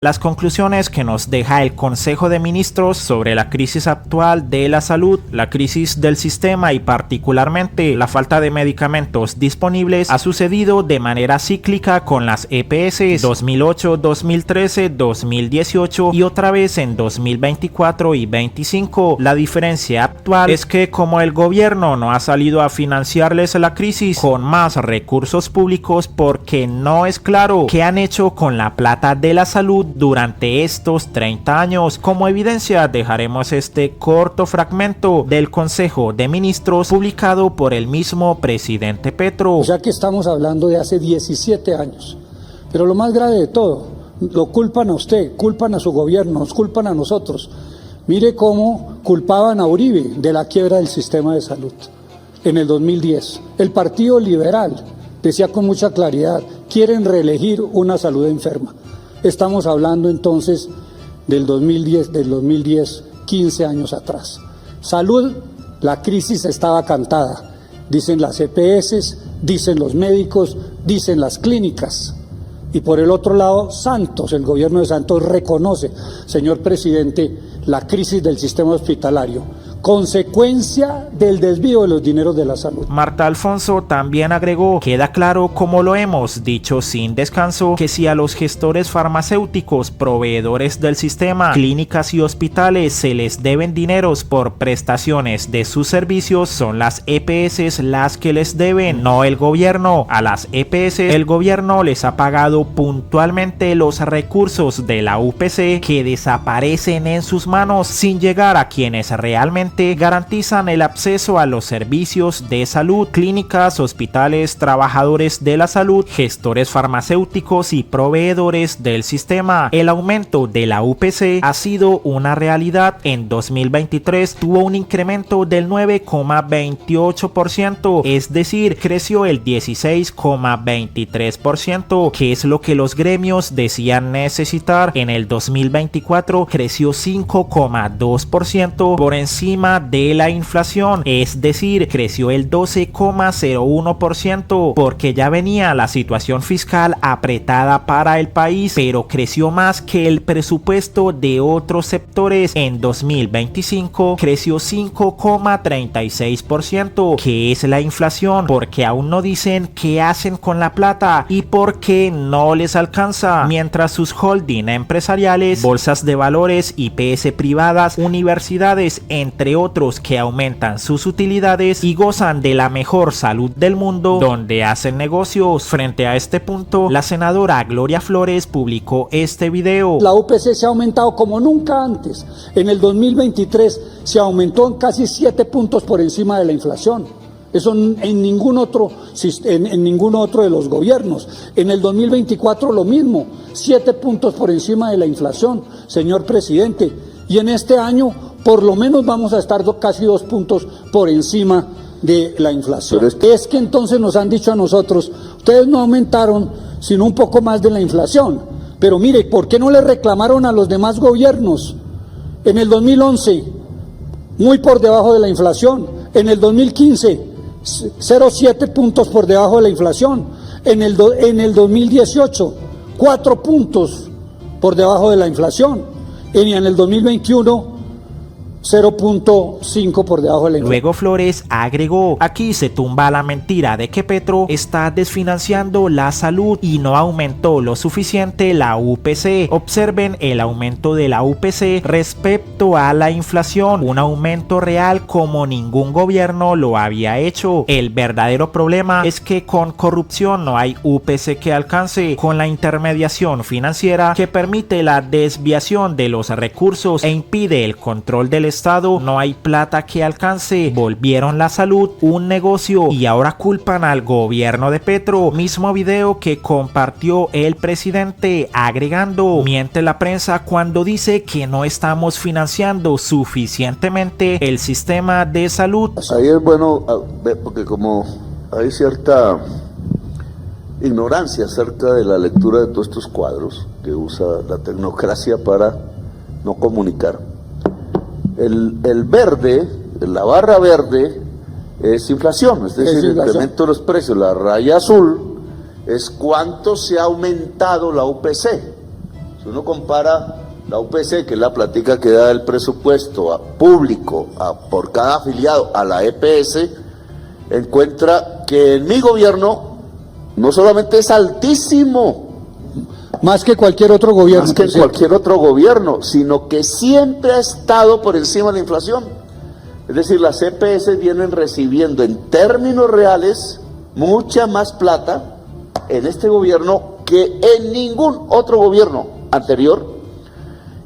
Las conclusiones que nos deja el Consejo de Ministros sobre la crisis actual de la salud, la crisis del sistema y particularmente la falta de medicamentos disponibles ha sucedido de manera cíclica con las EPS 2008, 2013, 2018 y otra vez en 2024 y 2025. La diferencia actual es que como el gobierno no ha salido a financiarles la crisis con más recursos públicos porque no es claro qué han hecho con la plata de la salud durante estos 30 años. Como evidencia dejaremos este corto fragmento del Consejo de Ministros publicado por el mismo presidente Petro. Ya que estamos hablando de hace 17 años, pero lo más grave de todo, lo culpan a usted, culpan a su gobierno, nos culpan a nosotros. Mire cómo culpaban a Uribe de la quiebra del sistema de salud en el 2010. El Partido Liberal decía con mucha claridad, quieren reelegir una salud enferma. Estamos hablando entonces del 2010, 15 años atrás. Salud, la crisis estaba cantada, dicen las EPS, dicen los médicos, dicen las clínicas. Y por el otro lado, Santos, el gobierno de Santos reconoce, señor presidente, la crisis del sistema hospitalario, consecuencia del desvío de los dineros de la salud. Marta Alfonso también agregó, queda claro, como lo hemos dicho sin descanso, que si a los gestores farmacéuticos, proveedores del sistema, clínicas y hospitales se les deben dineros por prestaciones de sus servicios, son las EPS las que les deben, no el gobierno. A las EPS el gobierno les ha pagado puntualmente los recursos de la UPC que desaparecen en sus manos sin llegar a quienes realmente garantizan el acceso a los servicios de salud, clínicas, hospitales, trabajadores de la salud, gestores farmacéuticos y proveedores del sistema. El aumento de la UPC ha sido una realidad. En 2023 tuvo un incremento del 9,28%, es decir, creció el 16,23%, que es lo que los gremios decían necesitar. En el 2024 creció 5,2% por encima de la inflación, es decir, creció el 12,01% porque ya venía la situación fiscal apretada para el país, pero creció más que el presupuesto de otros sectores. En 2025 creció 5,36%, que es la inflación, porque aún no dicen qué hacen con la plata y por qué no les alcanza, mientras sus holding empresariales, bolsas de valores, IPS privadas, universidades, entre otros que aumentan sus utilidades y gozan de la mejor salud del mundo, donde hacen negocios. Frente a este punto, la senadora Gloria Flores publicó este video. La UPC se ha aumentado como nunca antes. En el 2023 se aumentó en casi 7 puntos por encima de la inflación. Eso en ningún otro de los gobiernos. En el 2024 lo mismo, 7 puntos por encima de la inflación, señor presidente. Y en este año por lo menos vamos a estar casi 2 puntos por encima de la inflación. Es que entonces nos han dicho a nosotros, ustedes no aumentaron sino un poco más de la inflación. Pero mire, ¿por qué no le reclamaron a los demás gobiernos? En el 2011, muy por debajo de la inflación. En el 2015, 0,7 puntos por debajo de la inflación. En el 2018, 4 puntos por debajo de la inflación. Y en el 2021, 0,5 por debajo de la inflación. Luego Flores agregó, aquí se tumba la mentira de que Petro está desfinanciando la salud y no aumentó lo suficiente la UPC. Observen el aumento de la UPC respecto a la inflación, un aumento real como ningún gobierno lo había hecho. El verdadero problema es que con corrupción no hay UPC que alcance, con la intermediación financiera que permite la desviación de los recursos e impide el control del Estado, no hay plata que alcance. Volvieron la salud un negocio y ahora culpan al gobierno de Petro. Mismo video que compartió el presidente agregando, miente la prensa cuando dice que no estamos financiando suficientemente el sistema de salud. Ahí es bueno ver, porque como hay cierta ignorancia acerca de la lectura de todos estos cuadros que usa la tecnocracia para no comunicar. El verde, la barra verde es inflación, es decir, el incremento de los precios. La raya azul es cuánto se ha aumentado la UPC. Si uno compara la UPC, que es la plática que da el presupuesto público por cada afiliado a la EPS, encuentra que en mi gobierno no solamente es altísimo, más que cualquier otro gobierno, más que en cualquier otro gobierno, sino que siempre ha estado por encima de la inflación. Es decir, las EPS vienen recibiendo en términos reales mucha más plata en este gobierno que en ningún otro gobierno anterior,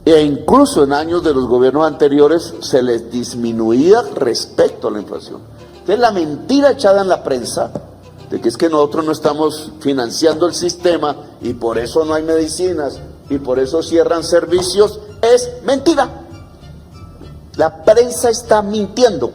e incluso en años de los gobiernos anteriores se les disminuía respecto a la inflación. Entonces la mentira echada en la prensa de que es que nosotros no estamos financiando el sistema y por eso no hay medicinas y por eso cierran servicios, es mentira. La prensa está mintiendo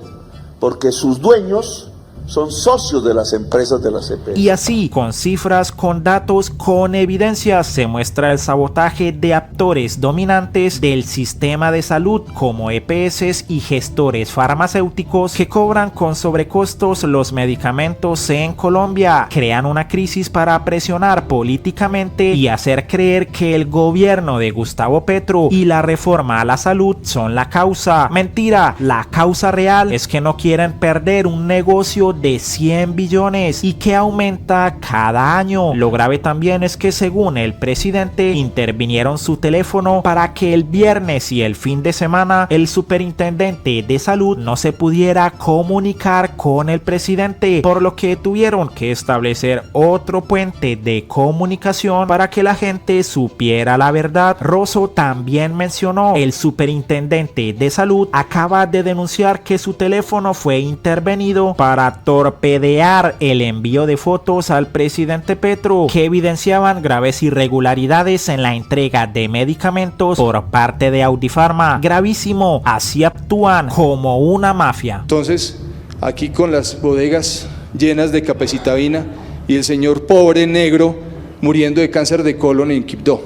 porque sus dueños son socios de las empresas de la EPS. Y así, con cifras, con datos, con evidencias, se muestra el sabotaje de actores dominantes del sistema de salud como EPS y gestores farmacéuticos que cobran con sobrecostos los medicamentos en Colombia, crean una crisis para presionar políticamente y hacer creer que el gobierno de Gustavo Petro y la reforma a la salud son la causa. Mentira, la causa real es que no quieren perder un negocio de 100 billones y que aumenta cada año. Lo grave también es que según el presidente intervinieron su teléfono para que el viernes y el fin de semana el superintendente de salud no se pudiera comunicar con el presidente, por lo que tuvieron que establecer otro puente de comunicación para que la gente supiera la verdad. Rosso también mencionó, el superintendente de salud acaba de denunciar que su teléfono fue intervenido para torpedear el envío de fotos al presidente Petro que evidenciaban graves irregularidades en la entrega de medicamentos por parte de Audipharma. Gravísimo, así actúan como una mafia. Entonces, aquí con las bodegas llenas de capecitabina y el señor pobre negro muriendo de cáncer de colon en Quibdó.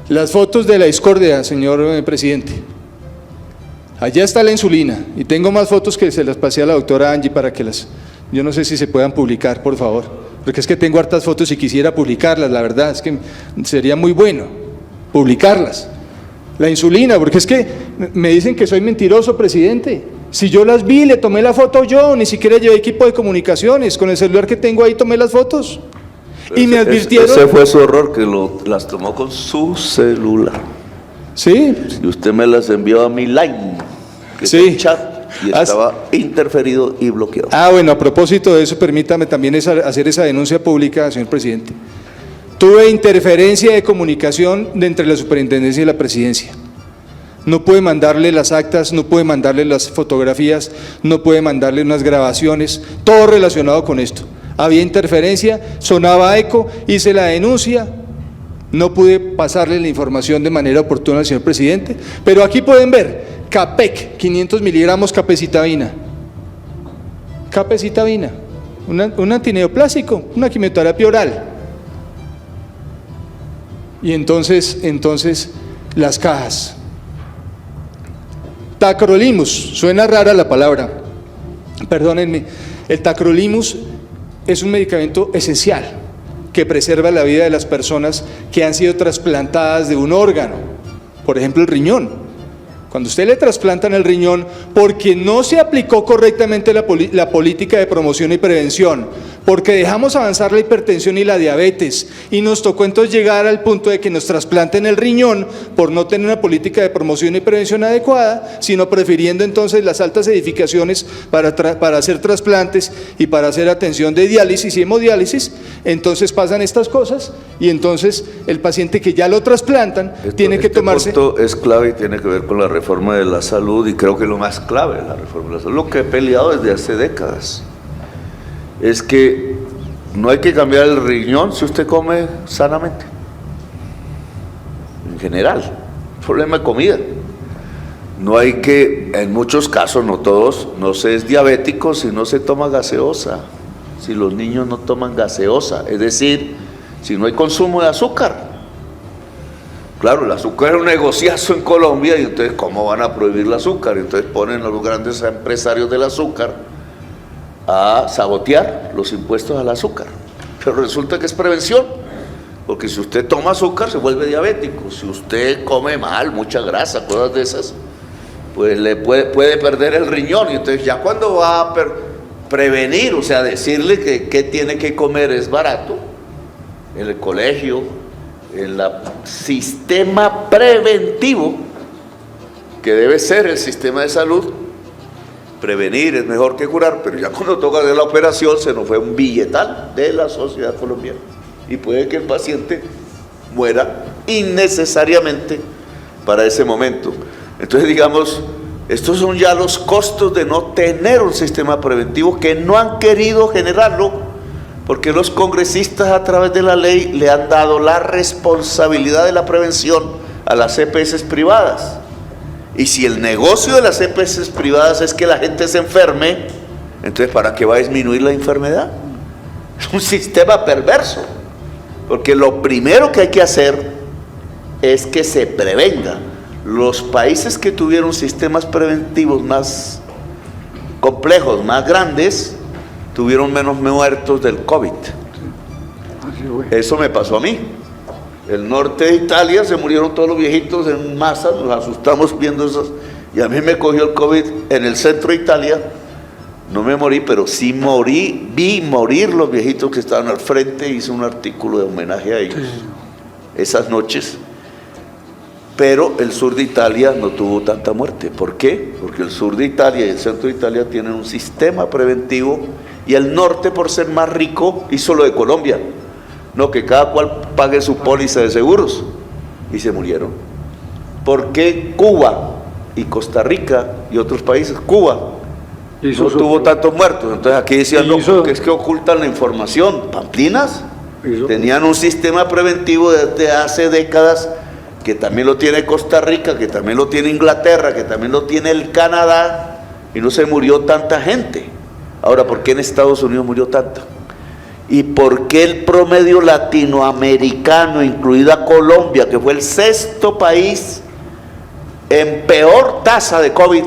Las fotos de la discordia, señor presidente. Allá está la insulina y tengo más fotos que se las pasé a la doctora Angie para que yo no sé si se puedan publicar, por favor, porque es que tengo hartas fotos y quisiera publicarlas, la verdad es que sería muy bueno publicarlas. La insulina, porque es que me dicen que soy mentiroso, presidente. Si yo las vi, le tomé la foto yo, ni siquiera llevé equipo de comunicaciones, con el celular que tengo ahí tomé las fotos. Y me advirtieron... Ese fue su error, que las tomó con su celular. Sí. Y usted me las envió a mi line, que es el chat, y estaba interferido y bloqueado. Bueno, a propósito de eso, permítame también hacer esa denuncia pública, señor presidente. Tuve interferencia de comunicación entre la superintendencia y la presidencia. No pude mandarle las actas, no pude mandarle las fotografías, no pude mandarle unas grabaciones, todo relacionado con esto. Había interferencia, sonaba eco, hice la denuncia. No pude pasarle la información de manera oportuna al señor presidente, pero aquí pueden ver, Capec, 500 miligramos capecitabina. Capecitabina, un antineoplásico, una quimioterapia oral. Y entonces las cajas. Tacrolimus, suena rara la palabra, perdónenme, el tacrolimus es un medicamento esencial que preserva la vida de las personas que han sido trasplantadas de un órgano, por ejemplo el riñón. Cuando usted le trasplantan el riñón porque no se aplicó correctamente la política de promoción y prevención, porque dejamos avanzar la hipertensión y la diabetes y nos tocó entonces llegar al punto de que nos trasplanten el riñón por no tener una política de promoción y prevención adecuada, sino prefiriendo entonces las altas edificaciones para hacer trasplantes y para hacer atención de diálisis y hemodiálisis. Entonces pasan estas cosas y entonces el paciente que ya lo trasplantan tiene que tomarse... Esto es clave y tiene que ver con la reforma de la salud, y creo que lo más clave de la reforma de la salud, lo que he peleado desde hace décadas, es que no hay que cambiar el riñón si usted come sanamente, en general, problema de comida. No hay que, en muchos casos, no todos, no se es diabético si no se toma gaseosa, si los niños no toman gaseosa, es decir, si no hay consumo de azúcar. Claro, el azúcar es un negociazo en Colombia, y entonces ¿cómo van a prohibir el azúcar? Entonces ponen a los grandes empresarios del azúcar a sabotear los impuestos al azúcar. pero resulta que es prevención, porque si usted toma azúcar se vuelve diabético, si usted come mal, mucha grasa, cosas de esas, pues le puede perder el riñón, y entonces ya cuando va a prevenir, o sea, decirle que qué tiene que comer es barato, en el colegio, en el sistema preventivo, que debe ser el sistema de salud. Prevenir es mejor que curar, pero ya cuando toca de la operación se nos fue un billetal de la sociedad colombiana y puede que el paciente muera innecesariamente para ese momento. Entonces, digamos, estos son ya los costos de no tener un sistema preventivo, que no han querido generarlo porque los congresistas a través de la ley le han dado la responsabilidad de la prevención a las EPS privadas. Y si el negocio de las EPS privadas es que la gente se enferme, entonces ¿para qué va a disminuir la enfermedad? Es un sistema perverso, porque lo primero que hay que hacer es que se prevenga. Los países que tuvieron sistemas preventivos más complejos, más grandes, tuvieron menos muertos del COVID. Eso me pasó a mí. El norte de Italia se murieron todos los viejitos en masa, nos asustamos viendo esos, y a mí me cogió el COVID en el centro de Italia. No me morí, pero sí morí, vi morir los viejitos que estaban al frente, hice un artículo de homenaje a ellos esas noches. Pero el sur de Italia no tuvo tanta muerte. ¿Por qué? Porque el sur de Italia y el centro de Italia tienen un sistema preventivo, y el norte, por ser más rico, hizo lo de Colombia. No, que cada cual pague su póliza de seguros, y se murieron. ¿Por qué Cuba y Costa Rica y otros países, Cuba no tuvo tantos muertos? Entonces aquí decían, no, que es que ocultan la información. Pamplinas tenían un sistema preventivo desde hace décadas, que también lo tiene Costa Rica, que también lo tiene Inglaterra, que también lo tiene el Canadá, y no se murió tanta gente. Ahora, ¿por qué en Estados Unidos murió tanta? ¿Y por qué el promedio latinoamericano, incluida Colombia, que fue el 6º país en peor tasa de COVID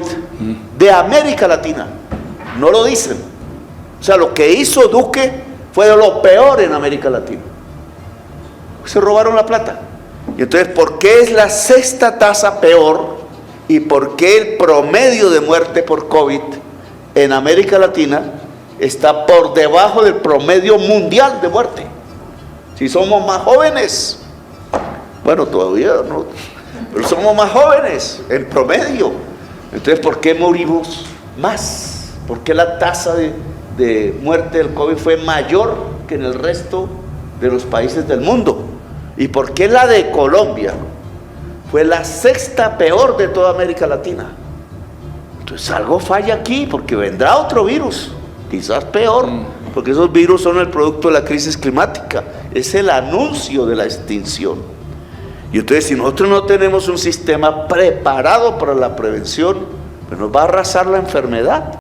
de América Latina? No lo dicen. O sea, lo que hizo Duque fue de lo peor en América Latina. Se robaron la plata. Y entonces, ¿por qué es la 6ª tasa peor? ¿Y por qué el promedio de muerte por COVID en América Latina está por debajo del promedio mundial de muerte? Si somos más jóvenes, bueno, todavía no, pero somos más jóvenes en promedio. Entonces, ¿por qué morimos más? ¿Por qué la tasa de muerte del COVID fue mayor que en el resto de los países del mundo? ¿Y por qué la de Colombia fue la 6ª peor de toda América Latina? Entonces algo falla aquí, porque vendrá otro virus, quizás peor, porque esos virus son el producto de la crisis climática, es el anuncio de la extinción. Y entonces, si nosotros no tenemos un sistema preparado para la prevención, pues nos va a arrasar la enfermedad.